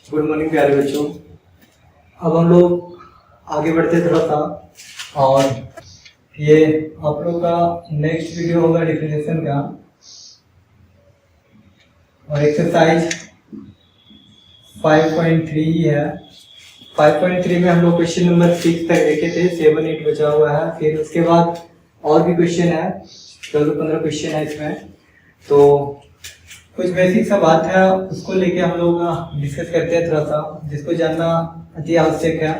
Good morning प्यारे बच्चों। अब हम लोग आगे बढ़ते थोड़ा सा, और ये आप लोग का नेक्स्ट वीडियो होगा डिफरेंशिएशन का, और एक्सरसाइज 5.3 है। 5.3 में हम लोग क्वेश्चन नंबर 6 तक देखे थे, 7, 8 बचा हुआ है। फिर उसके बाद और भी क्वेश्चन है, 14-15 क्वेश्चन है इसमें। तो कुछ बेसिक सा बात है, उसको लेके हम लोग डिस्कस करते हैं थोड़ा सा, जिसको जानना अति आवश्यक है।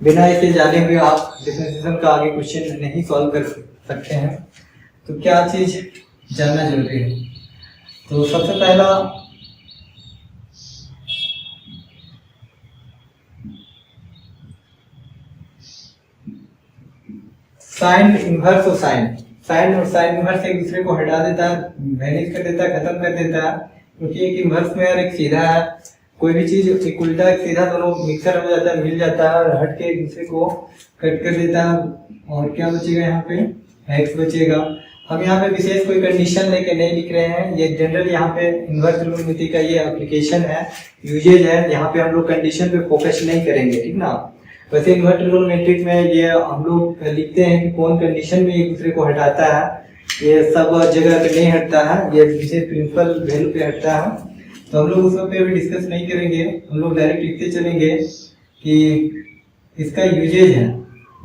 बिना इसे जाने हुए आप डिफरेंशिएशन का आगे क्वेश्चन नहीं सॉल्व कर सकते हैं। तो क्या चीज जानना जरूरी है? तो सबसे पहला साइन इनवर्स और साइन और साइन इनवर्स एक दूसरे को हटा देता है, वैनिश कर देता है, खत्म कर देता है। क्योंकि एक इनवर्स में और एक सीधा है, कोई भी चीज एक उल्टा एक सीधा दोनों मिक्सर हो जाता है, मिल जाता है और हट के एक दूसरे को कट कर देता है। और क्या बचेगा यहाँ पे? एक्स बचेगा। हम यहाँ पे विशेष कोई कंडीशन लेके नहीं लिख रहे हैं, ये जनरल यहाँ पे इनवर्स त्रिकोणमिति का ये एप्लीकेशन है, यूजेज है। यहाँ पे हम लोग कंडीशन पे फोकस नहीं करेंगे, ठीक ना। वैसे इनवर्स ट्रिगोनोमेट्रिक में ये हम लोग लिखते हैं कि कौन कंडीशन में एक दूसरे को हटाता है, ये सब जगह पे नहीं हटता है, ये विशेष प्रिंसिपल वैल्यू पे हटता है। तो हम लोग उस पे भी डिस्कस नहीं करेंगे, हम लोग डायरेक्ट लिखते चलेंगे कि इसका यूजेज है।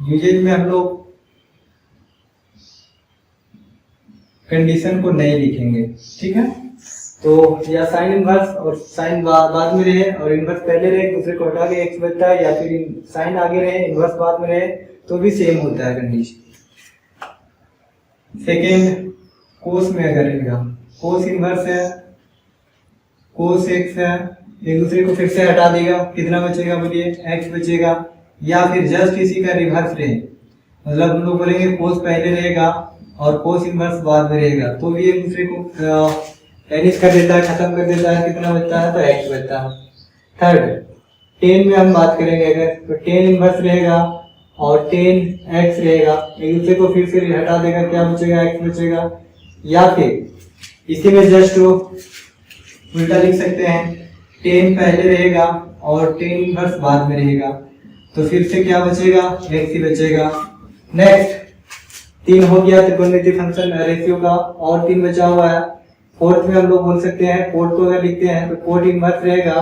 यूजेज में हम लोग कंडीशन को नहीं लिखेंगे, ठीक है। तो या साइन इनवर्स और साइन बाद में रहे और इनवर्स पहले रहे, एक दूसरे को हटा के एक्स बचता है, या फिर साइन आगे रहे इनवर्स बाद में रहे, तो भी सेम होता है कंडीशन। सेकेंड, कोस में अगर रहेगा, कोस इनवर्स है, कोस एक्स है, एक दूसरे को फिर से हटा देगा, कितना बचेगा बोलिए? एक्स बचेगा। या फिर जस्ट इसी का रिवर्स रहे, मतलब हम लोग बोलेंगे कोस पहले रहेगा और कोस इनवर्स बाद में रहेगा, तो भी एक दूसरे को वैनिश कर देता है, खत्म कर देता है, कितना बचता है? तो एक्स बचता है। थर्ड, टेन में हम बात करेंगे अगर, तो टेन इनवर्स रहेगा और टेन एक्स रहेगा, एक दूसरे को फिर से हटा देगा, क्या बचेगा? एक्स बचेगा। या फिर इसी में जस्ट उल्टा लिख सकते हैं, टेन पहले रहेगा और टेन इनवर्स बाद में रहेगा, तो फिर से क्या बचेगा? एक्स ही बचेगा। नेक्स्ट, 3 हो गया त्रिकोणमितीय फंक्शन रेशियो का, और 3 बचा हुआ है। फोर्थ में हम लोग बोल सकते हैं, कोट को अगर लिखते हैं तो कोट इनवर्स रहेगा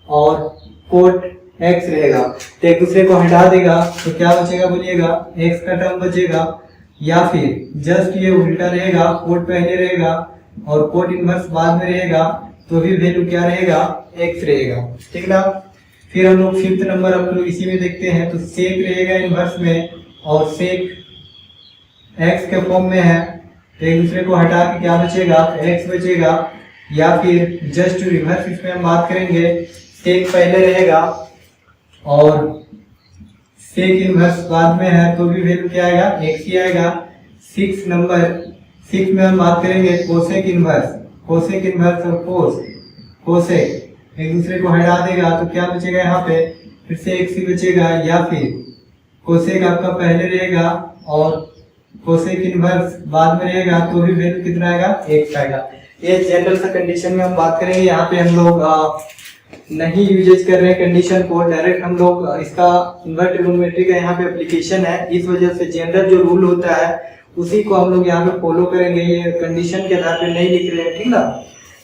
और कोट एक्स रहेगा, तो एक दूसरे को हटा देगा, तो क्या बचेगा बोलिएगा? एक्स का टर्म बचेगा। या फिर जस्ट ये उल्टा रहेगा, कोट पहले रहेगा और कोट इनवर्स बाद में रहेगा, तो भी वैल्यू क्या रहेगा? एक्स रहेगा, ठीक ना। फिर हम लोग फिफ्थ नंबर हम लोग इसी में देखते हैं, तो सेक रहेगा इनवर्स में और सेक एक्स के फॉर्म में है, तो एक दूसरे को हटा के क्या बचेगा? एक्स बचेगा। या फिर जस्ट रिवर्स इसमें हम बात करेंगे, सेक पहले रहेगा और सेक इनवर्स बाद में है, तो भी वैल्यू क्या आएगा? एक्स ही आएगा। 6 नंबर 6 में हम बात करेंगे कोसेक इनवर्स और कोसेक एक दूसरे को हटा देगा, तो क्या बचेगा यहाँ पे? फिर से एक्स ही बचेगा। या फिर कोसेक आपका पहले रहेगा और कोसेक इनवर्स बाद में रहेगा, तो भी वैल्यू कितना आएगा? एक्स आएगा। ये जनरल सा कंडीशन में हम बात करेंगे। यहाँ पे हम लोग नहीं यूजेज कर रहे हैं कंडीशन को, डायरेक्ट हम लोग इसका इनवर्स ट्रिगोनोमेट्री का यहाँ पे एप्लीकेशन है, इस वजह से जनरल जो रूल होता है उसी को हम लोग यहाँ पे फॉलो करेंगे, ये कंडीशन के आधार पे नहीं लिख रहे हैं, ठीक ना।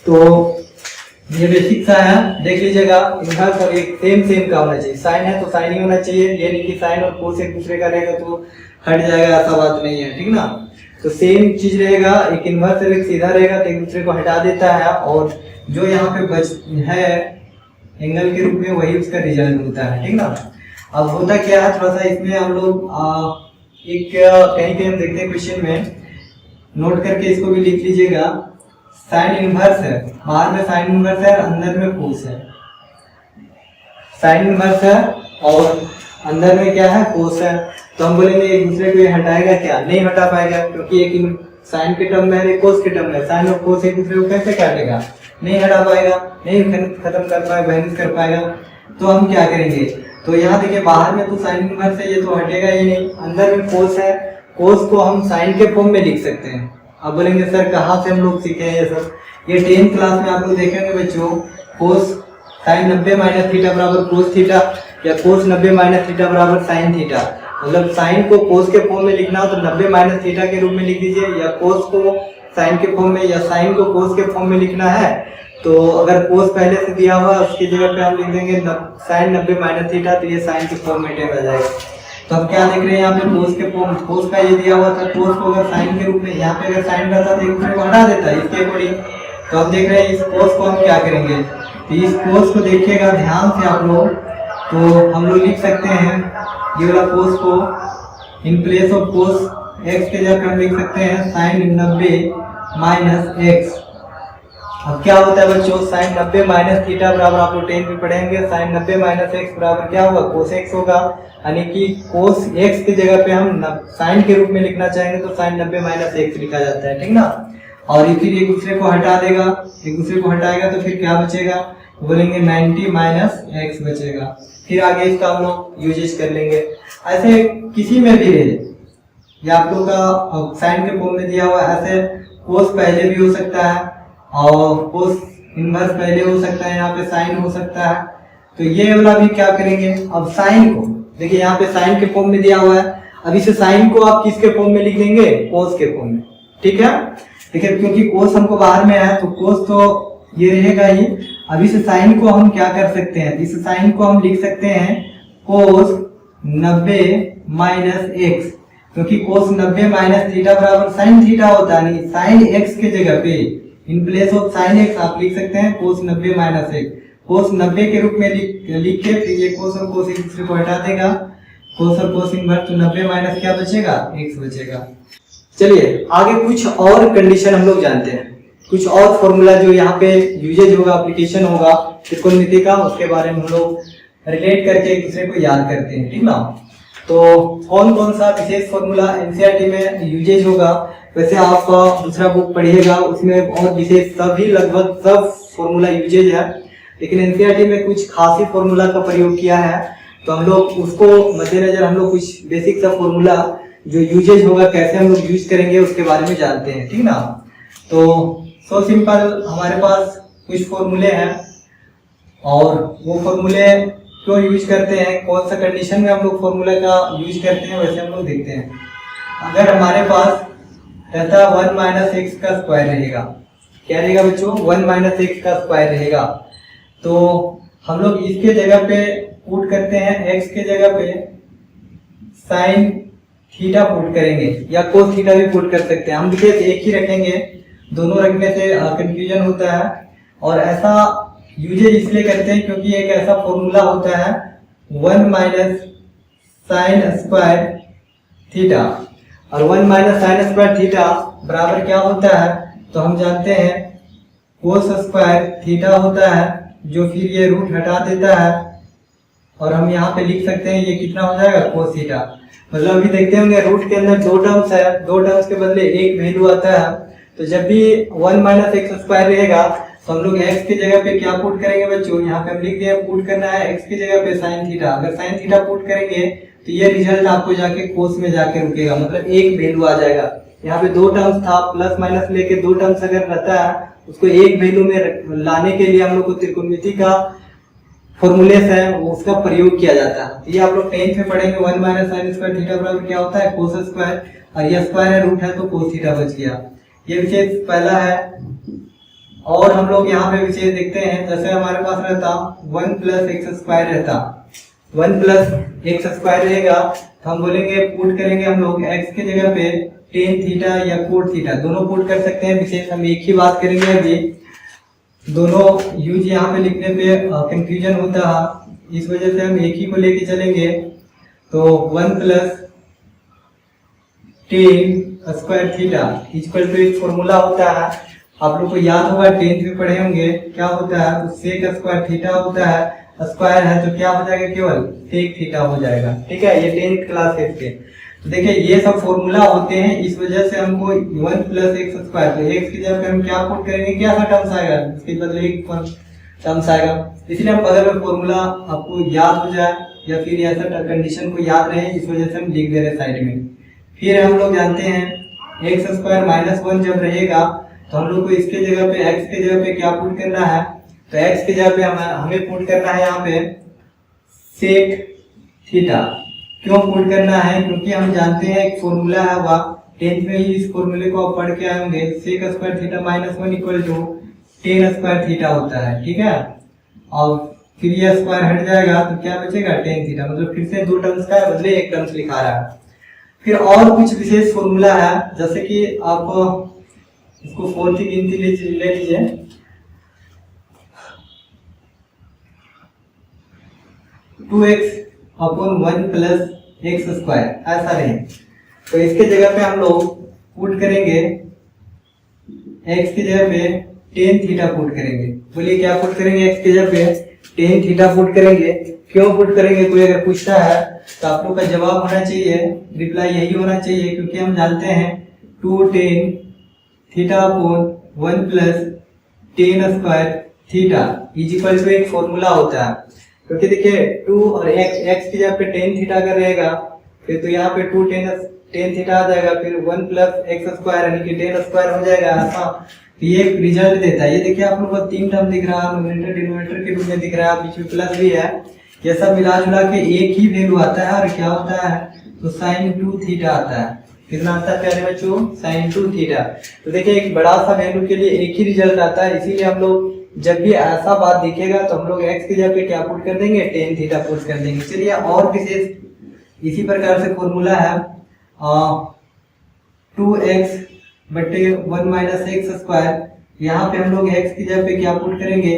तो ये बेसिक सा है, देख लीजिएगा। इनवर्स और एक सेम का होना चाहिए, साइन है तो साइन ही होना चाहिए, ये नहीं कि साइन और कोस एक दूसरे का रहेगा तो हट जाएगा, ऐसा बात नहीं है, ठीक ना। तो सेम चीज रहेगा, एक इनवर्स और एक सीधा रहेगा, तो एक दूसरे को हटा देता है, और जो यहाँ पे बच है एंगल के रूप में वही उसका रिजल्ट होता है, ठीक ना। अब होता क्या है, थोड़ा सा इसमें हम लोग एक कहीं हम देखते हैं क्वेश्चन में, नोट करके इसको भी लिख लीजिएगा। साइन इनवर्स है, बाहर में साइन इनवर्स है, अंदर में कोस है। साइन इनवर्स है और अंदर में क्या है? कोस है। तो हम बोलेंगे एक दूसरे को ये हटाएगा क्या? नहीं हटा पाएगा, क्योंकि एक साइन के टर्म में है, एक कोस के टर्म में। साइन और कोस एक दूसरे को कैसे काटेगा? नहीं हटा पाएगा, नहीं खत्म कर पाएगा, वैनिश कर पाएगा। तो हम क्या करेंगे? तो यहाँ देखिए, बाहर में तो साइन इनवर्स है, ये तो हटेगा ही नहीं। अंदर में कोस है, कोस को हम साइन के फॉर्म में लिख सकते हैं। अब बोलेंगे सर कहाँ से हम लोग सीखे हैं ये सब? ये 10th क्लास में आप लोग देखेंगे बच्चों, कोस साइन 90 माइनस थीटा बराबर कोस थीटा, या कोस 90 माइनस थीटा बराबर साइन थीटा। मतलब साइन को कोस के फॉर्म में लिखना हो तो 90 माइनस थीटा के रूप में लिख दीजिए, या कोस को साइन के फॉर्म में, या साइन को कोस के फॉर्म में लिखना है तो अगर कोस पहले से दिया हुआ उसकी जगह पे हम लिख देंगे साइन 90 माइनस थीटा, तो ये साइन के फॉर्म में आ जाएगा। तो हम क्या देख रहे हैं यहाँ पे कोस के फॉर्म, कोस का ये दिया हुआ था, कोस को अगर साइन के रूप में, यहाँ पे अगर साइन रहता तो एक दूसरे को हटा देता है इसके अकॉर्डिंग। तो हम देख रहे हैं इस कोस को हम क्या करेंगे, तो इस कोस को देखिएगा ध्यान से आप लोग, तो हम लोग लिख सकते हैं ये वाला कोस को in place of cos x के जगह हम लिख सकते हैं साइन 90 माइनस एक्स। अब क्या होता है बच्चों, साइन 90 माइनस थीटा बराबर आप लोग 10 में पढ़ेंगे, साइन 90 माइनस एक्स बराबर क्या होगा, कोस एक्स होगा। यानी कि कोस एक्स की जगह पे हम साइन के रूप में लिखना चाहेंगे तो साइन 90 माइनस एक्स लिखा जाता है, ठीक ना। और ये फिर एक दूसरे को हटा देगा, एक दूसरे को हटाएगा तो फिर क्या बचेगा, बोलेंगे 90 माइनस एक्स बचेगा। फिर आगे इसका हम लोग यूजेस कर लेंगे। ऐसे किसी में भी रहे, या आप लोग का साइन के फॉर्म में दिया हुआ, ऐसे कोस पहले भी हो सकता है और कोस इनवर्स पहले हो सकता है, यहाँ पे साइन हो सकता है। तो ये वाला भी क्या करेंगे, अब साइन को देखिए यहाँ पे साइन के फॉर्म में दिया हुआ है, अब इसे साइन को आप किसके फॉर्म में लिख देंगे, कोस के फॉर्म में, ठीक है। देखिए क्योंकि कोस हमको बाहर में है तो कोस तो ये रहेगा ही। अब इस साइन को हम क्या कर सकते हैं, इस साइन को हम लिख सकते हैं कोस 90 माइनस एक्स, क्योंकि कोस 90 माइनस थीटा बराबर साइन थीटा होता है, नहीं साइन एक्स के जगह पे in place of sine x आप लिख सकते हैं कोस 90 माइनस एक्स। कोस 90 के रूप में लिख के फिर ये कोस और कोस एक दूसरे को हटा देगा, कोस और कोस इनवर्स, तो 90 माइनस क्या बचेगा, एक्स बचेगा। चलिए आगे कुछ और कंडीशन हम लोग जानते हैं, कुछ और फॉर्मूला जो यहाँ पे यूजेज होगा, एप्लीकेशन होगा त्रिकोणमिति का, उसके बारे में हम लोग रिलेट करके एक दूसरे को याद करते हैं, ठीक ना। तो कौन कौन सा विशेष फॉर्मूला एनसीईआरटी में यूजेज होगा, वैसे आप दूसरा बुक पढ़िएगा उसमें बहुत विशेष सभी लगभग सब फॉर्मूला यूजेज है, लेकिन एनसीईआरटी में कुछ खास ही फॉर्मूला का प्रयोग किया है, तो हम लोग उसको मद्देनजर हम लोग कुछ बेसिक सा फॉर्मूला जो यूजेज होगा कैसे हम लोग यूज करेंगे उसके बारे में जानते हैं, ठीक ना। तो सो सिंपल हमारे पास कुछ फॉर्मूले हैं और वो फॉर्मूले क्यों यूज करते हैं, कौन सा कंडीशन में हम लोग फॉर्मूला का यूज करते हैं, वैसे हम लोग देखते हैं। अगर हमारे पास रहता 1 माइनस एक्स का स्क्वायर रहेगा, क्या रहेगा बच्चों, 1 माइनस एक्स का स्क्वायर रहेगा, तो हम लोग इसके जगह पे पुट करते हैं, एक्स के जगह पे साइन थीटा पुट करेंगे या कोस थीटा भी पुट कर सकते हैं। हम देखिए एक ही रखेंगे, दोनों रखने से कंफ्यूजन होता है, और ऐसा यूजेज इसलिए करते हैं क्योंकि एक ऐसा फॉर्मूला होता है 1 माइनस साइन स्क्वायर थीटा, और 1 माइनस साइन स्क्वायर थीटा बराबर क्या होता है, तो हम जानते हैं कोस स्क्वायर थीटा होता है, जो फिर ये रूट हटा देता है और हम यहाँ पे लिख सकते हैं ये कितना हो जाएगा, कोस थीटा। मतलब अभी देखते होंगे रूट के अंदर दो टर्म्स है, दो टर्म्स के बदले एक वैल्यू आता है, तो जब भी 1 माइनस एक्स स्क्वायर रहेगा तो हम लोग x की जगह पे क्या पुट करेंगे बच्चों, यहाँ पे हम लिख दिया पुट करना है x की जगह पे साइन थीटा। अगर साइन थीटा पुट करेंगे तो ये रिजल्ट आपको जाके कोस में जाके रुकेगा, मतलब एक वैल्यू आ जाएगा। यहाँ पे दो टर्म्स था, प्लस माइनस लेके दो टर्म्स अगर रहता है उसको एक वैल्यू में लाने के लिए हम लोग को त्रिकोणमिति का फॉर्मूलेस है उसका प्रयोग किया जाता है। ये आप लोग 10th में पढ़ेंगे, 1 माइनस साइन स्क्वायर थीटा बराबर क्या होता है, कोस स्क्वायर, और ये स्क्वायर है रूट है तो कोस थीटा बच गया। ये विशेष पहला है। और हम लोग यहाँ पे विशेष देखते हैं, जैसे हमारे पास रहता 1 प्लस एक्स स्क्वायर रहता, 1 प्लस एक्स स्क्वायर रहेगा तो हम बोलेंगे पुट करेंगे हम लोग x की जगह पे टेन थीटा या कोट थीटा, दोनों पुट कर सकते हैं। विशेष हम एक ही बात करेंगे, अभी दोनों यूज यहाँ पे लिखने पे कंफ्यूजन होता है, इस वजह से हम एक ही को लेके चलेंगे। तो 1 plus tan square theta equal to एक फॉर्मूला होता है, आप लोग को याद होगा 10th में पढ़े होंगे, क्या होता है, तो सेक स्क्वायर थीटा होता है, स्क्वायर है तो क्या हो जाएगा, केवल टेक थीटा हो जाएगा, ठीक है। ये 10th क्लास के तो देखिए ये सब फॉर्मूला होते हैं, इस वजह से हमको 1 प्लस एक्स स्क्वायर, तो एक्स की जगह पे हम क्या पुट करेंगे, क्या सा टर्म्स आएगा, इसके बदले एक टर्म्स आएगा। इसलिए हम अगर फॉर्मूला आपको याद हो जाए या फिर ऐसा कंडीशन को याद रहे, इस वजह से हम लिख दे रहे साइड में। फिर हम लोग जानते हैं एक्स स्क्वायर माइनस 1 जब रहेगा तो हम लोग को इसके जगह पे एक्स के जगह पे क्या पुट करना है, तो x की जगह पे हमें पुट करना है यहाँ पे सेक थीटा। क्यों पुट करना है? क्योंकि हम जानते हैं एक फॉर्मूला है, वह 10th में ही इस फॉर्मूले को आप पढ़ के आए होंगे, sec square theta minus 1 equal to tan square theta होता है। ठीक है, और फिर ये स्क्वायर हट जाएगा तो क्या बचेगा? Tan theta. मतलब फिर से दो टर्म्स का बदले एक टर्म्स लिखा रहा है। फिर और कुछ विशेष फॉर्मूला है, जैसे कि आप इसको 4 की गिनती ले लीजिए। Two x upon 1 plus x square ऐसा रहे, तो इसके जगह पे हम लोग पुट करेंगे x की जगह पे टेन थीटा पुट करेंगे। बोलिए क्या पुट करेंगे? x की जगह पे टेन थीटा पुट करेंगे। क्यों पुट करेंगे? कोई अगर पूछता है तो आप लोग का जवाब होना चाहिए, रिप्लाई यही होना चाहिए, क्योंकि हम जानते हैं 2 tan theta upon 1 plus tan square theta is equal to एक फॉर्मूला होता है। क्योंकि देखिए 2 और x की जगह पे टेन थीटा का रहेगा, फिर तो यहाँ पे 2 टेन थीटा आ जाएगा, फिर 1 प्लस एक्स स्क्वायर यानी कि टेन स्क्वायर हो जाएगा ऐसा। तो ये रिजल्ट देता है। ये देखिए आप लोग को 3 टर्म दिख रहा है, न्यूमरेटर डिनोमिनेटर के रूप में दिख रहा है, बीच में प्लस भी है। ये सब मिला जुला के एक ही वैल्यू आता है, और क्या होता है? तो साइन 2 थीटा आता है। कितना आता है प्यारे बच्चों? Sine 2 theta. तो देखिए एक बड़ा सा वैल्यू के लिए एक ही रिजल्ट आता है, इसीलिए हम लोग जब भी ऐसा बात दिखेगा तो हम लोग x की जगह पे क्या पुट कर देंगे? टेन थीटा पुट कर देंगे। चलिए और विशेष इसी प्रकार से फॉर्मूला है 2x बटे 1 माइनस एक्स स्क्वायर। यहाँ पे हम लोग x की जगह पे क्या पुट करेंगे?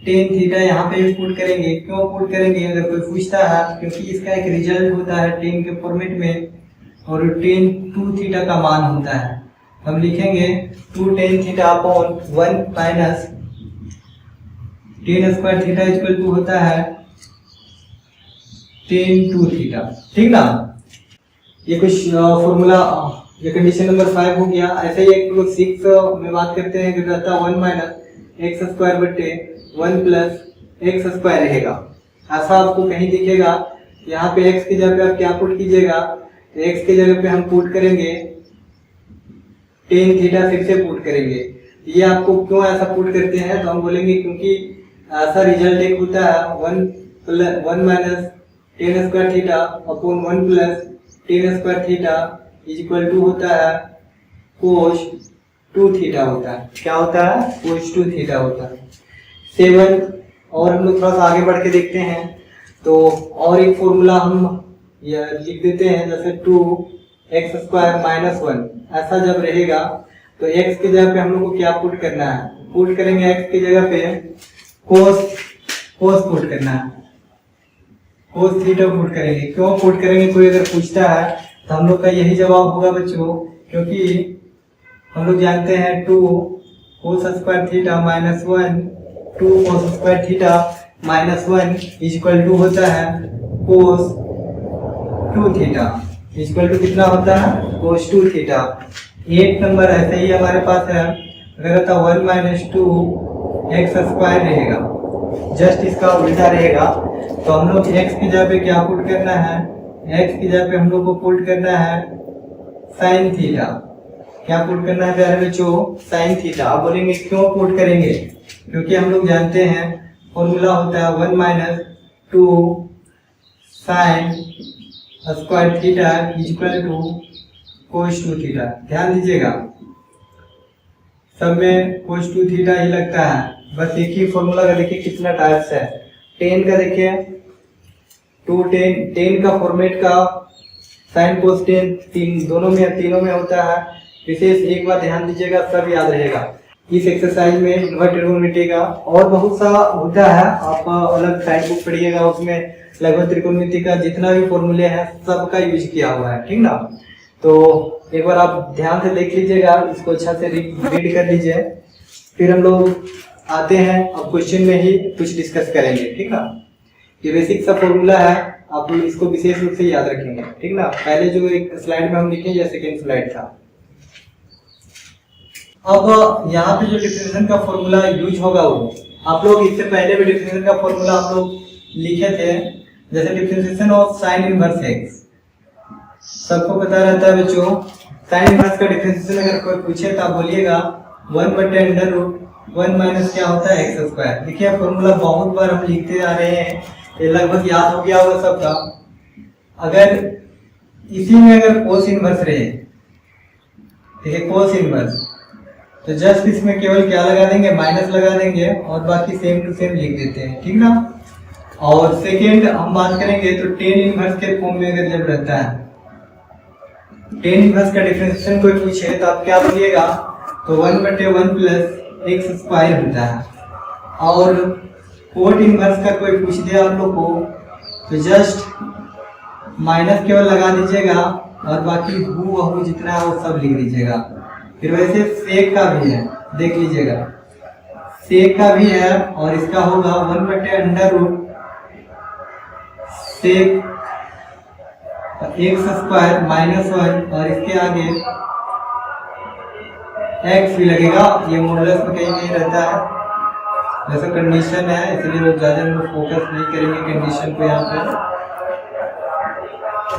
टेन थीटा यहाँ पे भी पुट करेंगे। क्यों पुट करेंगे? अगर कोई पूछता है, क्योंकि इसका एक रिजल्ट होता है टेन के फॉर्मेट में, और टेन 2 थीटा का मान होता है। हम लिखेंगे 2 tan theta upon 1 minus tan square theta equal to होता है टेन 2 थीटा। ठीक ना? ये कुछ फॉर्मूला, ये कंडीशन नंबर 5 हो गया। ऐसे ही एक 6 में बात करते हैं, जो रहता है 1 माइनस एक्स स्क्वायर बटे 1 प्लस एक्स स्क्वायर रहेगा। ऐसा आपको कहीं दिखेगा। यहाँ पे x की जगह पे आप क्या पुट कीजिएगा? x की जगह पे हम पुट करेंगे टेन थीटा, फिर से पुट करेंगे। ये आपको क्यों ऐसा पुट करते हैं? तो हम बोलेंगे क्योंकि ऐसा रिजल्ट एक होता है 1 minus tan square theta upon 1 plus tan square theta is equal to होता है कोस 2 थीटा होता है। क्या होता है? कोस 2 थीटा होता है। 7 और हम लोग थोड़ा सा आगे बढ़ के देखते हैं, तो और एक फॉर्मूला हम लिख देते हैं, जैसे 2x स्क्वायर माइनस 1 ऐसा जब रहेगा तो x की जगह पे हम लोग को क्या पुट करना है? पुट करेंगे x की जगह पे कोस पुट करना है, कोस थीटा पुट करेंगे। क्यों पुट करेंगे? कोई अगर पूछता है तो हम लोग का यही जवाब होगा बच्चों, क्योंकि हम लोग जानते हैं 2 cos square theta minus 1, 2 cos square theta minus 1 is equal to होता है cos 2 theta. Is equal to कितना होता है? Cos 2 theta. 8 नंबर ऐसे ही हमारे पास है, अगर रहता 1 माइनस 2 एक्स स्क्वायर रहेगा, जस्ट इसका उल्टा रहेगा। तो हम लोग x की जगह पे क्या पुट करना है? x की जगह पे हम लोग को पुट करना है साइन थीटा। क्या पुट करना है प्यारे बच्चों? Sine theta. आप बोलेंगे क्यों पुट करेंगे? क्योंकि हम लोग जानते हैं फॉर्मूला होता है 1 minus 2 sine square theta is equal to cos 2 theta. ध्यान दीजिएगा, सब में कोस 2 थीटा ही लगता है। बस एक ही फॉर्मूला का देखिए कितना टाइप्स है। 10 का देखिए 2 10 का फॉर्मेट का साइन कोस 10 तीनों में होता है। विशेष एक बार ध्यान दीजिएगा, सब याद रहेगा। इस एक्सरसाइज में इन्वर्स त्रिकोणमिति का और बहुत सा होता है, आप अलग साइड बुक पढ़िएगा, उसमें लगभग त्रिकोणमिति का जितना भी फॉर्मूले हैं सबका यूज किया हुआ है। ठीक ना? तो एक बार आप ध्यान से देख लीजिएगा, इसको अच्छा से रीड कर लीजिए, फिर हम लोग आते हैं अब क्वेश्चन में ही कुछ डिस्कस करेंगे। ठीक ना? ये बेसिक सा फॉर्मूला है, आप लोग इसको विशेष रूप से याद रखेंगे। ठीक ना? पहले जो एक स्लाइड में हम लिखे, या सेकेंड स्लाइड था। अब यहाँ पे जो डिफरेंशिएशन का फॉर्मूला यूज होगा वो आप लोग इससे पहले भी डिफरेंशिएशन का फॉर्मूला आप लोग लिखे थे, जैसे differentiation of sine inverse x. सबको पता रहता है बच्चों, साइन इनवर्स का डिफरेंशिएशन अगर कोई पूछे तो आप बोलिएगा 1/√1 माइनस क्या होता है एक्स स्क्वायर। देखिए फॉर्मूला बहुत बार हम लिखते आ रहे हैं, ये लगभग याद हो गया होगा सबका। अगर इसी में अगर कोस इनवर्स रहे, ठीक है, कोस इनवर्स, तो जस्ट इसमें केवल क्या लगा देंगे, माइनस लगा देंगे और बाकी सेम टू सेम लिख देते हैं, ठीक ना। और सेकेंड हम बात करेंगे तो टेन इनवर्स के फॉर्म में अगर जब रहता है, टेन इनवर्स का डिफरेंशिएशन कोई पूछे तो आप क्या बोलिएगा, तो 1/1 प्लस एक्स स्क्वायर होता है। और कोट इनवर्स का कोई पूछ दे आप लोग को तो जस्ट माइनस केवल लगा दीजिएगा और बाकी हूबहू जितना है वो सब लिख दीजिएगा। फिर वैसे सेक का भी है, देख लीजिएगा, सेक का भी है और इसका होगा 1/√सेक एक्स स्क्वायर -1 और इसके आगे एक्स भी लगेगा। ये मॉडुलस में कहीं नहीं रहता है, वैसे कंडीशन है इसलिए वो ज़्यादा लोग फोकस नहीं करेंगे कंडीशन को, यहाँ पे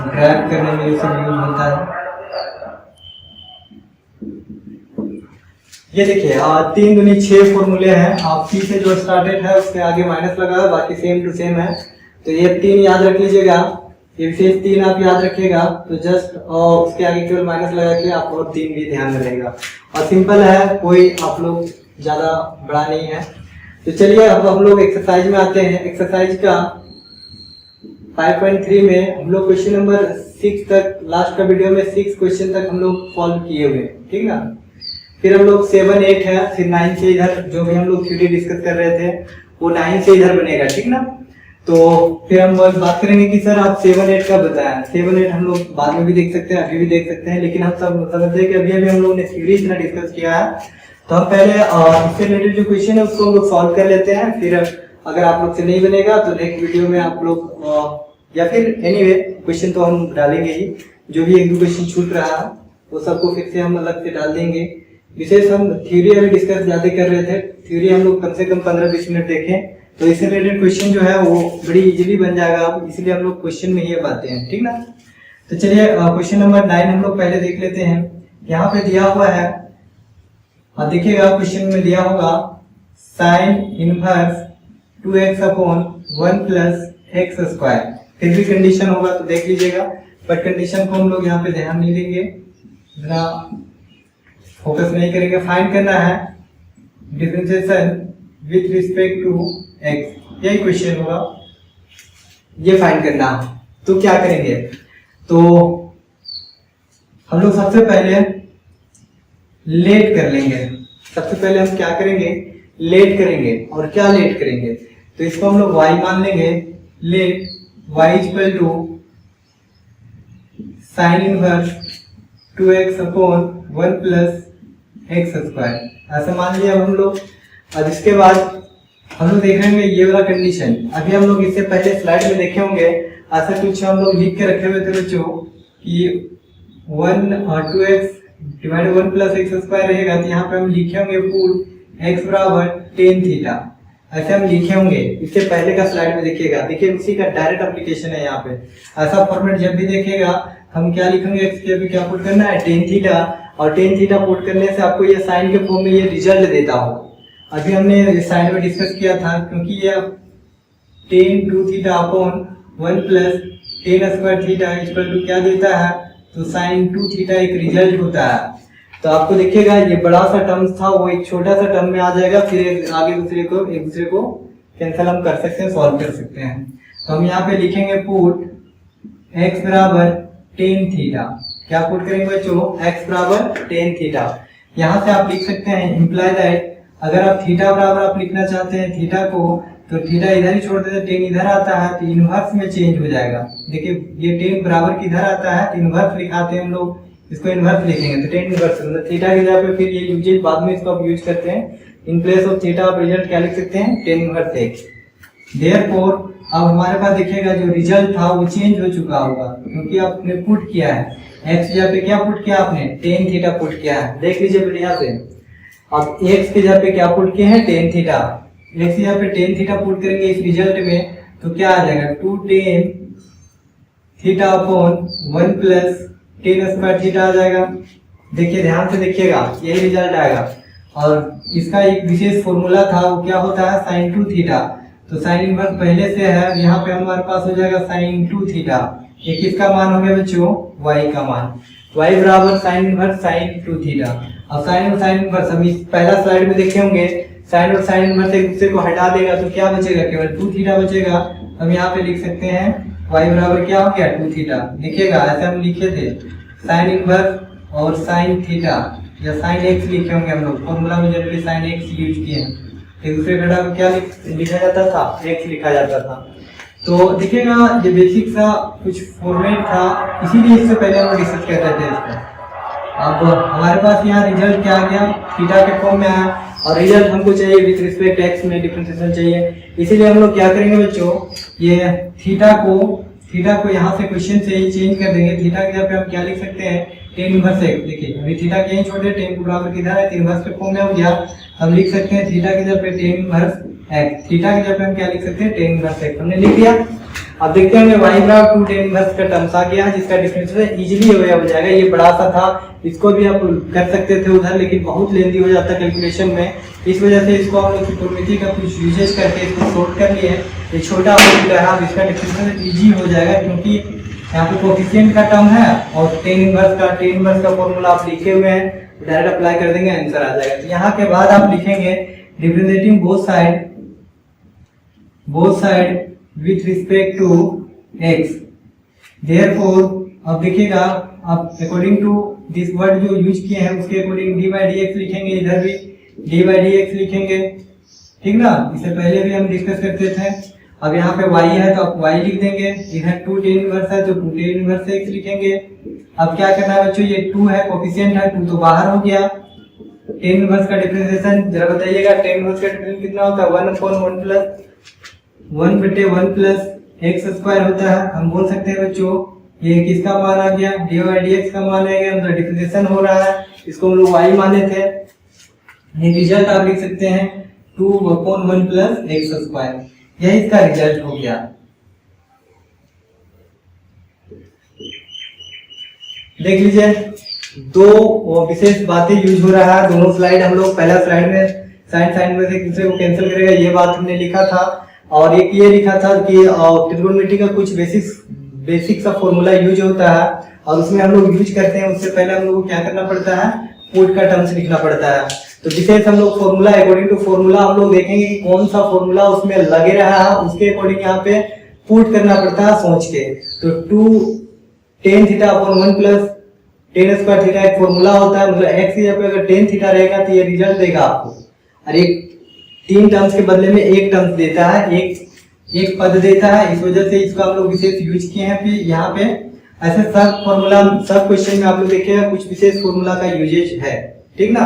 ड्राइव करने में ये सब यूज होता है। ये देखिए 3 दूनी 6 फॉर्मूले हैं। आप पी से जो स्टार्टेड है उसके आगे माइनस लगा है, बाकी सेम टू सेम है। तो ये 3 याद रख लीजिएगा, ये विशेष 3 आप याद रखिएगा। तो जस्ट उसके आगे केवल माइनस लगा के आप और 3 भी ध्यान में रहेगा और सिंपल है, कोई आप लोग ज़्यादा बड़ा नहीं है। तो चलिए अब हम लोग एक्सरसाइज में आते हैं। एक्सरसाइज का 5.3 में हम लोग क्वेश्चन नंबर 6 तक, लास्ट का वीडियो में 6 क्वेश्चन तक हम लोग सॉल्व किए हुए, ठीक ना। फिर हम लोग 7, 8 है, फिर 9 से इधर जो भी हम लोग थ्योरी डिस्कस कर रहे थे वो 9 से इधर बनेगा, ठीक ना। तो फिर हम बात करेंगे कि सर आप 7, 8 का बताया। 7, 8 हम लोग बाद में भी देख सकते हैं, अभी भी देख सकते हैं, लेकिन हम सब समझते हैं कि अभी अभी हम लोगों ने थ्योरी इतना डिस्कस किया है तो हम पहले इससे रिलेटेड जो क्वेश्चन है उसको हम लोग सॉल्व कर लेते हैं। फिर अगर आप लोग से नहीं बनेगा तो नेक्स्ट वीडियो में आप लोग या फिर एनीवे क्वेश्चन तो हम डालेंगे ही, जो भी 1-2 क्वेश्चन छूट रहा है वो सबको फिर से हम अलग से डाल देंगे। विशेष हम थ्योरी अभी डिस्कस ज्यादा कर रहे थे, थ्योरी हम लोग कम से कम 15-20 मिनट देखें तो इससे रिलेटेड क्वेश्चन जो है वो बड़ी इजीली बन जाएगा, इसलिए हम लोग क्वेश्चन में ही बातें हैं, ठीक ना। तो चलिए क्वेश्चन नंबर 9 हम लोग पहले देख लेते हैं। यहाँ पे दिया हुआ है, देखिएगा क्वेश्चन में दिया होगा sign inverse 2x/1 plus x square. फिर भी कंडीशन होगा तो देख लीजिएगा, बट कंडीशन को हम लोग यहाँ पे ध्यान नहीं देंगे, जरा फोकस नहीं करेंगे। फाइंड करना है differentiation with respect to x, यही क्वेश्चन होगा, ये फाइंड करना। तो क्या करेंगे, तो हम लोग सबसे पहले लेट कर लेंगे। सबसे पहले हम क्या करेंगे, लेट करेंगे। और क्या लेट करेंगे, तो इसको हम लोग y मान लेंगे। Let y = sine inverse 2x/1 plus x square, ऐसा मान लिया हम लोग। अब इसके बाद हम लोग देखेंगे ये वाला कंडीशन, अभी हम लोग इससे पहले स्लाइड में देखे होंगे, ऐसा कुछ हम लोग लिख के रखे हुए थे बच्चों कि 1 और 2x/1 प्लस एक्स स्क्वायर रहेगा। तो यहाँ पे हम लिखे होंगे फुल x = tan थीटा, ऐसे हम लिखे होंगे। इससे पहले का स्लाइड में देखिएगा, देखिए उसी का डायरेक्ट एप्लीकेशन है यहाँ पे। ऐसा फॉर्मेट जब भी देखिएगा हम क्या लिखेंगे, एक्स के भी क्या पुट करना है, tan थीटा, और tan थीटा पुट करने से आपको ये साइन के फॉर्म में ये रिजल्ट देता हो। अभी हमने साइन में डिस्कस किया था, क्योंकि ये tan 2θ/1 प्लस tan² थीटा = क्या देता है, तो sin 2θ एक रिजल्ट होता है। तो आपको देखिएगा ये बड़ा सा टर्म था वो एक छोटा सा टर्म में आ जाएगा, फिर आगे एक दूसरे को कैंसिल हम कर सकते हैं, सॉल्व कर सकते हैं। तो हम यहाँ पे लिखेंगे पुट x = tan थीटा। क्या पुट करेंगे बच्चों, x = tan थीटा। यहाँ से आप लिख सकते हैं इम्प्लाई दैट, अगर आप थीटा बराबर आप लिखना चाहते हैं थीटा को, तो थीटा इधर ही छोड़ देते, टेन इधर आता है तो इनवर्स में चेंज हो जाएगा। देखिए ये टेन बराबर किधर आता है तो इनवर्स लिखाते हैं हम लोग, इसको इनवर्स लिखेंगे तो टेन इनवर्स मतलब थीटा की जगह पे फिर ये यूजेज बाद में इसको आप यूज करते हैं। इन प्लेस ऑफ थीटा आप रिजल्ट क्या लिख सकते हैं, टेन इनवर्स एक्स। देयरफॉर अब हमारे पास देखिएगा जो रिजल्ट था वो चेंज हो चुका होगा, क्योंकि आपने पुट किया है एक्स की जगह पे क्या पुट किया आपने, टेन थीटा पुट किया है। देख लीजिए बढ़िया से, अब एक्स की जगह पे क्या पुट किए हैं, टेन थीटा। एक्स की जगह पे टेन थीटा पुट करेंगे इस रिजल्ट में तो क्या आ जाएगा, 2 tan θ/1 प्लस tan² थीटा आ जाएगा। देखिए ध्यान से देखिएगा, यही रिजल्ट आएगा। और इसका एक विशेष फॉर्मूला था, वो क्या होता है, साइन 2 थीटा। तो साइन इनवर्स पहले से है, यहाँ पे हमारे पास हो जाएगा साइन 2 थीटा। ये किसका मान हो गया बच्चों, y का मान, y बराबर साइन इनवर्स साइन 2 थीटा। अब साइन और साइन इनवर्स हम इस पहला स्लाइड में देखे होंगे, साइन और साइन इनवर्स एक दूसरे को हटा देगा तो क्या बचेगा, केवल 2 थीटा बचेगा। हम यहाँ पे लिख सकते हैं y बराबर क्या हो गया, 2 थीटा। देखिएगा ऐसे हम लिखे थे साइन इनवर्स और साइन थीटा या साइन एक्स लिखे होंगे हम लोग, फॉर्मूला में जनरली साइन एक्स यूज किए हैं। एक दूसरे घटा को क्या लिखा जाता था, एक्स लिखा जाता था। तो देखिएगा ये बेसिक सा कुछ फॉर्मेट था, इसीलिए इससे पहले हम डिस्कस कर रहे थे इसको। अब हमारे पास यहाँ रिजल्ट क्या आ गया, थीटा के फॉर्म में आया, और रिजल्ट हमको चाहिए विद रिस्पेक्ट एक्स में डिफरेंशिएशन चाहिए। इसीलिए हम लोग क्या करेंगे बच्चों, ये थीटा को यहाँ से क्वेश्चन से ही चेंज कर देंगे। थीटा की जगह पे हम क्या लिख सकते हैं, टेन इनवर्स एक्स। देखिए अभी थीटा के यहीं छोड़ दे, टेन को बराबर किधर है, इनवर्स के फॉर्म में हो गया। हम लिख सकते हैं थीटा की जगह पे टेन इनवर्स एक्स, थीटा की जगह पे हम क्या लिख सकते हैं, टेन इनवर्स एक्स, हमने लिख दिया। अब देखते हैं y बराबर 2 टेन इनवर्स का टर्म्स आ गया, जिसका डिफरेंशिएशन इजीली हो जाएगा। ये बड़ा सा था, इसको भी आप कर सकते थे उधर, लेकिन बहुत लेंदी हो जाता कैलकुलेशन में, इस वजह से इसको हम लोग त्रिकोणमिति का कुछ यूजेज करके इसको सॉल्व कर लिए। ये छोटा हो गया है, इसका डिफरेंशिएशन इजी हो जाएगा, क्योंकि यहाँ पे कोएफिशिएंट का टर्म है और टेन इनवर्स का फॉर्मूला आप लिखे हुए हैं, डायरेक्ट अप्लाई कर देंगे, आंसर आ जाएगा। तो यहाँ के बाद आप लिखेंगे differentiating both side with respect to x, therefore अब देखिएगा आप अकॉर्डिंग टू दिस वर्ड जो यूज किए हैं उसके अकॉर्डिंग dy dx लिखेंगे, इधर भी dy dx लिखेंगे, ठीक ना। इससे पहले भी हम डिस्कस करते थे। अब यहाँ पे y है तो आप y लिख देंगे, इधर 2 टेन इनवर्स है तो 2 टेन इनवर्स x लिखेंगे। अब क्या करना है बच्चों, ये 2 है, कोएफिशिएंट है 2 तो बाहर हो गया। टेन इनवर्स का डिफरेंशिएशन जरा बताइएगा, टेन इनवर्स का डिफरेंशिएशन कितना होता है, 1/1 प्लस 1/1 प्लस एक्स स्क्वायर होता है। हम बोल सकते हैं बच्चों ये किसका मान आ गया, dy dx का मान आ गया, मतलब डिफरेंशिएशन हो रहा है, इसको हम लोग y माने थे। ये रिजल्ट आप लिख सकते हैं 2/1 प्लस एक्स स्क्वायर, यही इसका रिजल्ट हो गया। देख लीजिए दो विशेष बातें यूज हो रहा है दोनों स्लाइड। हम लोग पहला स्लाइड में साइन में से एक दूसरे को कैंसिल करेगा, ये बात हमने लिखा था, और एक ये लिखा था कि ट्रिगोनोमेट्री का कुछ बेसिक सा फॉर्मूला यूज होता है और उसमें हम लोग यूज करते हैं। उससे पहले हम लोग को क्या करना पड़ता है, पुट का टर्म्स लिखना पड़ता है। तो विशेष हम लोग फॉर्मूला अकॉर्डिंग टू फॉर्मूला हम लोग देखेंगे कि कौन सा फॉर्मूला उसमें लगे रहा है, उसके अकॉर्डिंग यहाँ पे पुट करना पड़ता है सोच के। तो 2 tan theta upon 1 plus tan square theta एक फॉर्मूला होता है, मतलब x की जगह पे अगर tan थीटा रहेगा तो ये रिजल्ट देगा आपको, और एक 3 टर्म्स के बदले में एक टर्म्स देता है, एक पद देता है। इस वजह से इसको हम लोग विशेष यूज किए हैं। फिर यहाँ पे ऐसे सब फॉर्मूला, सब क्वेश्चन में आप लोग देखिएगा कुछ विशेष फॉर्मूला का यूजेज है, ठीक ना।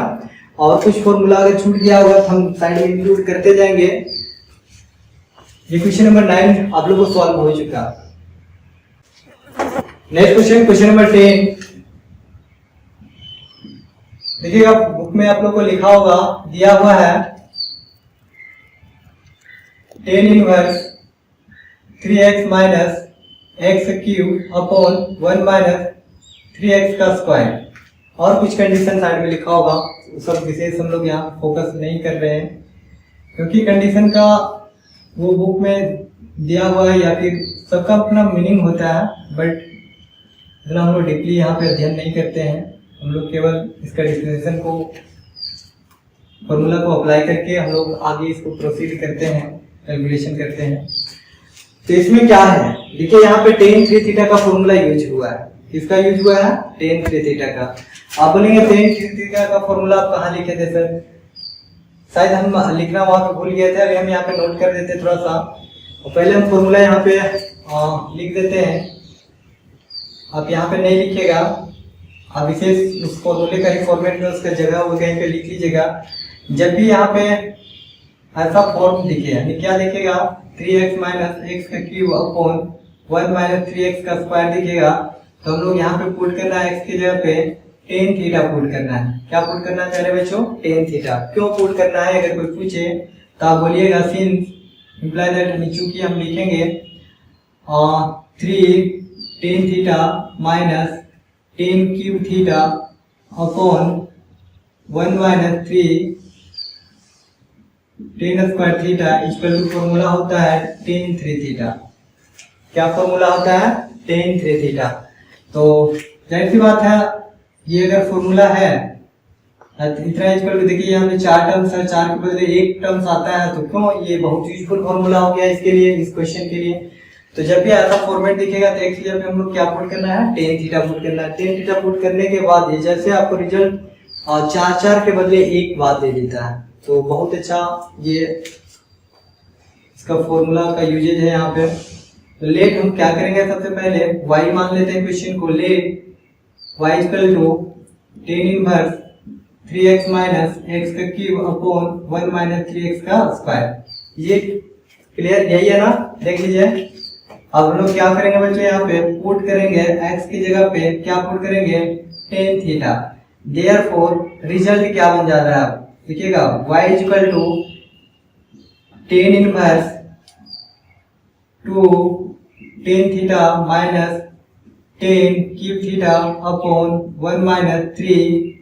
और कुछ फॉर्मूला अगर छूट गया होगा तो हम साइड में इंक्लूड करते जाएंगे। ये क्वेश्चन नंबर 9 आप लोगों को सॉल्व हो चुका। नेक्स्ट क्वेश्चन नंबर 10 देखिएगा, बुक में आप लोग को लिखा होगा, दिया हुआ है tan inverse 3x minus x cube upon 1 minus 3x का स्क्वायर, और कुछ कंडीशन साइड में लिखा होगा, सब विशेष हम लोग यहाँ फोकस नहीं कर रहे हैं, क्योंकि कंडीशन का वो बुक में दिया हुआ है या फिर सबका अपना मीनिंग होता है, बट इतना हम लोग डीपली यहाँ पे अध्ययन नहीं करते हैं। हम लोग केवल इसका डिफरेंशिएशन को, फॉर्मूला को अप्लाई करके हम लोग आगे इसको प्रोसीड करते हैं, कैलकुलेशन करते हैं। तो इसमें क्या है, देखिए यहाँ पे tan 3 थीटा का फॉर्मूला यूज हुआ है। किसका यूज हुआ है, tan 3 थीटा का। आप बोलेंगे tan 3 थीटा का फॉर्मूला आप कहाँ लिखे थे सर, शायद हम लिखना वहां पे भूल गए थे, अभी हम यहाँ पे नोट कर देते थोड़ा सा। और पहले हम फॉर्मूला यहाँ पे लिख देते हैं, आप यहाँ पे नहीं लिखेगा, आप विशेष उस फॉर्मूले का ही फॉर्मेट में उसका जगह वो कहीं पे लिख लीजिएगा। जब भी यहाँ पे ऐसा फॉर्म दिखे, यानी क्या दिखेगा, 3x माइनस एक्स का क्यूब अपॉन 1 माइनस 3x का स्क्वायर दिखेगा, तो हम लोग यहाँ पे पुट करना है x की जगह पे tan थीटा पुट करना है। क्या पुट करना है पहले बच्चों, tan थीटा। क्यों पुट करना है, अगर कोई पूछे तो आप बोलिएगा सिंस इंप्लाई दैट, चूंकि हम लिखेंगे 3 tan theta minus tan cube theta upon 1 minus 3 tan square theta equal to formula होता है टेन 3 थीटा। क्या फॉर्मूला होता है? Tan 3 theta. तो जाहिर सी बात है ये अगर फॉर्मूला है इतना इक्वल टू, देखिए यहाँ पे 4 टर्म्स है, 4 के बदले 1 टर्म्स आता है, तो क्यों ये बहुत यूजफुल फॉर्मूला हो गया इसके लिए, इस क्वेश्चन के लिए। तो जब भी ऐसा फॉर्मेट दिखेगा तो एक जगह पे हम लोग क्या पुट करना है? टेन थीटा पुट करना है। टेन थीटा पुट करने के बाद ये जैसे आपको रिजल्ट 4 के बदले 1 बात दे देता है, तो बहुत अच्छा ये इसका फॉर्मूला का यूजेज है यहाँ पे। तो लेट हम क्या करेंगे, सबसे पहले y मान लेते हैं क्वेश्चन को। Let y equal to tan inverse 3x minus x का क्यूब अपॉन 1 माइनस 3x का स्क्वायर। ये क्लियर, यही है ना? देख लीजिए। अब हम लोग क्या करेंगे बच्चों, यहाँ पे पुट करेंगे x की जगह पे क्या पुट करेंगे? Tan theta. देयरफॉर रिजल्ट क्या बन जा रहा है, देखिएगा y equal to tan inverse 2 tan theta minus tan cube theta upon 1 minus 3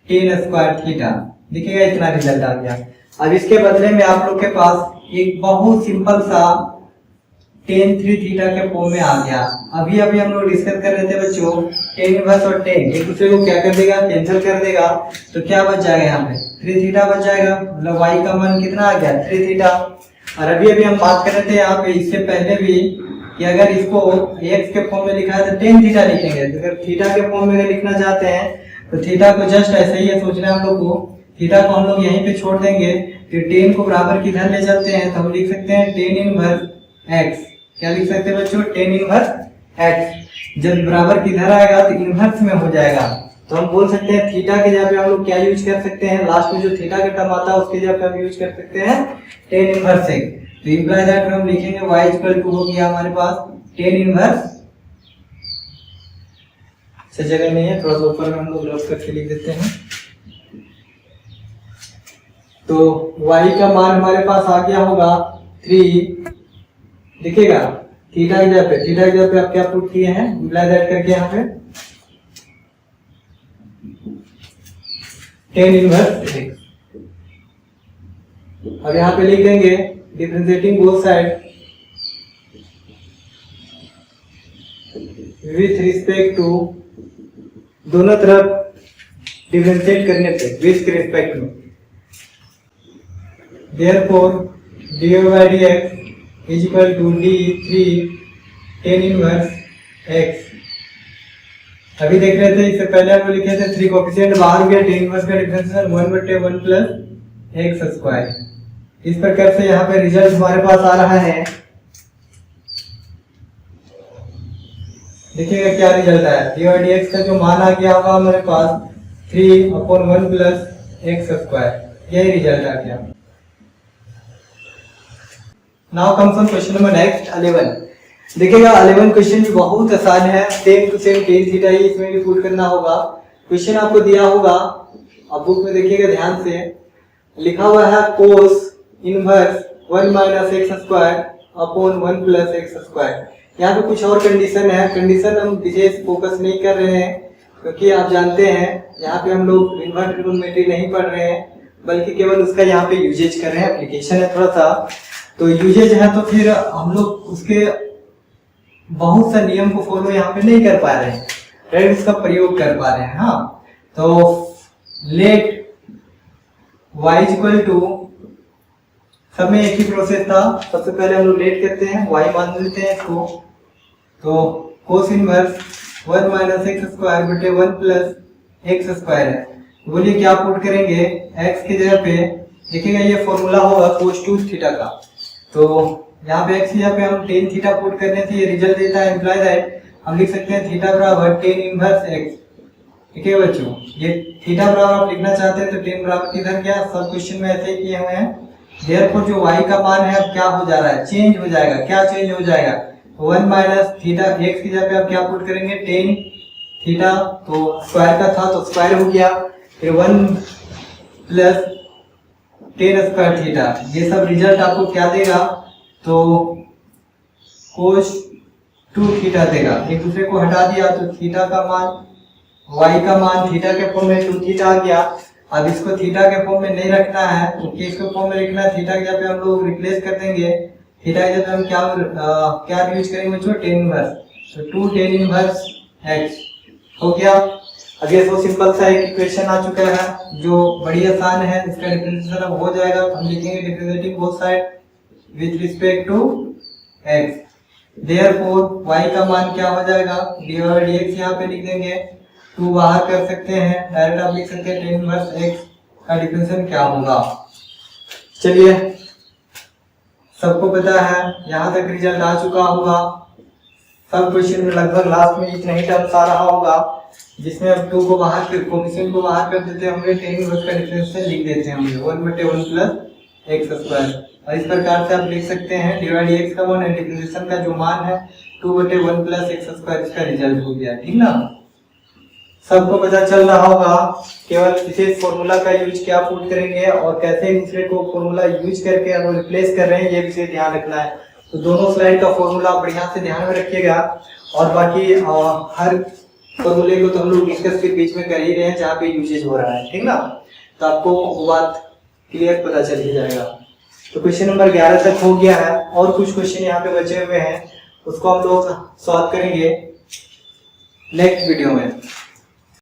tan square theta. देखिएगा इतना रिजल्ट आ गया। अब इसके बदले में आप लोग के पास एक बहुत सिंपल सा टेन 3 थीटा के फॉर्म में आ गया। अभी हम लोग डिस्कस कर रहे थे बच्चों, टेन इनवर्स और टेन एक दूसरे को क्या कर देगा? कैंसिल कर देगा। तो क्या बच जाएगा यहाँ पे? 3 थीटा बच जाएगा। मतलब y का मान कितना आ गया? 3 थीटा। और अभी हम बात कर रहे थे यहाँ पे इससे पहले भी कि अगर इसको x के फॉर्म में लिखा है तो टेन थीटा लिखेंगे। तो अगर थीटा के फॉर्म में लिखना चाहते हैं तो थीटा को जस्ट ऐसे ही है सोचना हम लोग को, थीटा को हम लोग यहीं पे छोड़ देंगे, फिर टेन को बराबर किधर ले चलते हैं तो हम लिख सकते हैं टेन इनवर्स x। क्या लिख सकते हैं बच्चों? Ten inverse x। जब बराबर किधर आएगा तो इनवर्स में हो जाएगा, तो हम बोल सकते हैं थीटा के जगह पे हम लोग क्या यूज कर सकते हैं? लास्ट में जो थीटा का टर्म आता है उसके जगह पे हम यूज कर सकते हैं टेन इनवर्स x। तो इंप्लाई दैट हम लिखेंगे y इक्वल टू हो गया हमारे पास टेन इनवर्स, जगह नहीं है, थोड़ा सा ऊपर में हम लोग रफ करके लिख देते हैं। तो y का मान हमारे पास आ गया होगा 3। देखिएगा थीटा की जगह पे आप क्या पुट किए हैं? इंप्लाई दैट करके यहाँ पे टेन इनवर्स x। अब यहाँ पे लिख देंगे differentiating both side with respect to, दोनों तरफ डिफरेंशिएट करने पे विथ के रिस्पेक्ट में। Therefore dy by dx is equal to d3 tan inverse x। अभी देख रहे थे इससे पहले हम लिखे थे 3 कोएफिशिएंट बाहर हो गया, टेन इनवर्स का डिफरेंशिएशन 1/1 प्लस x स्क्वायर। इस प्रकार से यहाँ पे रिजल्ट हमारे पास आ रहा है। देखिएगा क्या रिजल्ट आया, dy by dx का जो मान आ गया होगा हमारे पास 3/1 प्लस x स्क्वायर। यही रिजल्ट आ गया। Now comes on question number next 11। देखिएगा 11 क्वेश्चन भी बहुत आसान है, same to same tan theta ही इसमें भी पुट करना होगा। क्वेश्चन आपको दिया होगा, अब बुक में देखिएगा ध्यान से, लिखा हुआ है cos inverse 1 minus x square upon 1 plus x square. यहाँ पे कुछ और कंडीशन है, कंडीशन हम विशेष फोकस नहीं कर रहे हैं क्योंकि आप जानते हैं यहाँ पे हम लोग इन्वर्स ट्रिग्नोमेट्री नहीं पढ़ रहे हैं, बल्कि केवल उसका यहाँ पे यूजेज कर रहे हैं, एप्लीकेशन है थोड़ा सा। तो यूजेज है तो फिर हम लोग उसके बहुत सा नियम को फॉलो यहाँ पे नहीं कर पा रहे हैं, डायरेक्ट उसका प्रयोग कर पा रहे हैं। हाँ, तो लेट y इक्वल टू, सब में एक ही प्रोसेस था। सबसे पहले हम लोग लेट करते हैं, y मान लेते हैं इसको, तो cos inverse 1 minus x square बटे 1 प्लस एक्स स्क्वायर है। बोलिए क्या पुट करेंगे x की जगह पे? देखिएगा ये फॉर्मूला होगा कोस 2 थीटा का, तो यहाँ पे x की जगह पे हम टेन थीटा पुट करने से ये रिजल्ट देता है, इंप्लाई दैट हम लिख सकते हैं थीटा बराबर टेन इनवर्स x। ठीक है बच्चों, ये थीटा बराबर आप लिखना चाहते हैं तो टेन बराबर किधर गया, सब क्वेश्चन में ऐसे ही किए हुए हैं। देयरफॉर जो y का मान है अब क्या हो जा रहा है, चेंज हो जाएगा। क्या चेंज हो जाएगा? 1 माइनस थीटा x की जगह पे आप क्या पुट करेंगे? टेन थीटा, तो स्क्वायर का था तो स्क्वायर हो गया, फिर 1 प्लस टेन स्क्वायर थीटा। ये सब रिजल्ट आपको क्या देगा? तो कोस 2 थीटा देगा। एक दूसरे को हटा दिया तो थीटा का मान, y का मान थीटा के फॉर्म में 2 थीटा आ गया। अब इसको थीटा के फॉर्म में नहीं रखना है, क्योंकि इसको फॉर्म में लिखना है, थीटा के जगह पे हम लोग रिप्लेस कर देंगे। थीटा की जगह पे हम क्या यूज करेंगे बच्चों, टेन इनवर्स। तो 2 टेन इनवर्स x हो गया। अब ये तो सिंपल सा एक इक्वेशन आ चुका है जो बड़ी आसान है, इसका डिफरेंशिएशन अब हो जाएगा। हम लिखेंगे differentiating both side with respect to x, therefore y का मान क्या हो जाएगा, dx यहाँ पे लिख देंगे, 2 बाहर कर सकते हैं, डायरेक्ट आप लिख सकते हैं टेन इनवर्स x का डिफरेंशिएशन क्या होगा। चलिए सबको पता है, यहाँ तक रिजल्ट आ चुका होगा। सब क्वेश्चन में लगभग लास्ट में इतना ही टर्म्स आ रहा होगा, जिसमें अब 2 को बाहर कर, कोफिशिएंट को बाहर कर देते होंगे, टेन इनवर्स का डिफरेंशिएशन लिख देते होंगे 1/1 प्लस एक्स स्क्वायर। और इस प्रकार से आप लिख सकते हैं डिवाइड x का मान, डिफरेंशिएशन का जो मान है 2/1 प्लस एक्स स्क्वायर, इसका रिजल्ट हो गया। ठीक ना, सबको पता चल रहा होगा। केवल विशेष फॉर्मूला का यूज क्या पुट करेंगे और कैसे दूसरे को फॉर्मूला यूज करके हम रिप्लेस कर रहे हैं, ये विषय ध्यान रखना है। तो दोनों स्लाइड का फॉर्मूला बढ़िया से ध्यान में रखिएगा, और बाकी हर फॉर्मूले को तो हम लोग डिस्कस के बीच में कर ही रहे हैं जहाँ पे यूजेज हो रहा है। ठीक ना, तो आपको वो बात क्लियर पता चल ही जाएगा। तो क्वेश्चन नंबर 11 तक हो गया है, और कुछ क्वेश्चन यहाँ पे बचे हुए हैं, उसको हम लोग सॉल्व करेंगे नेक्स्ट वीडियो में।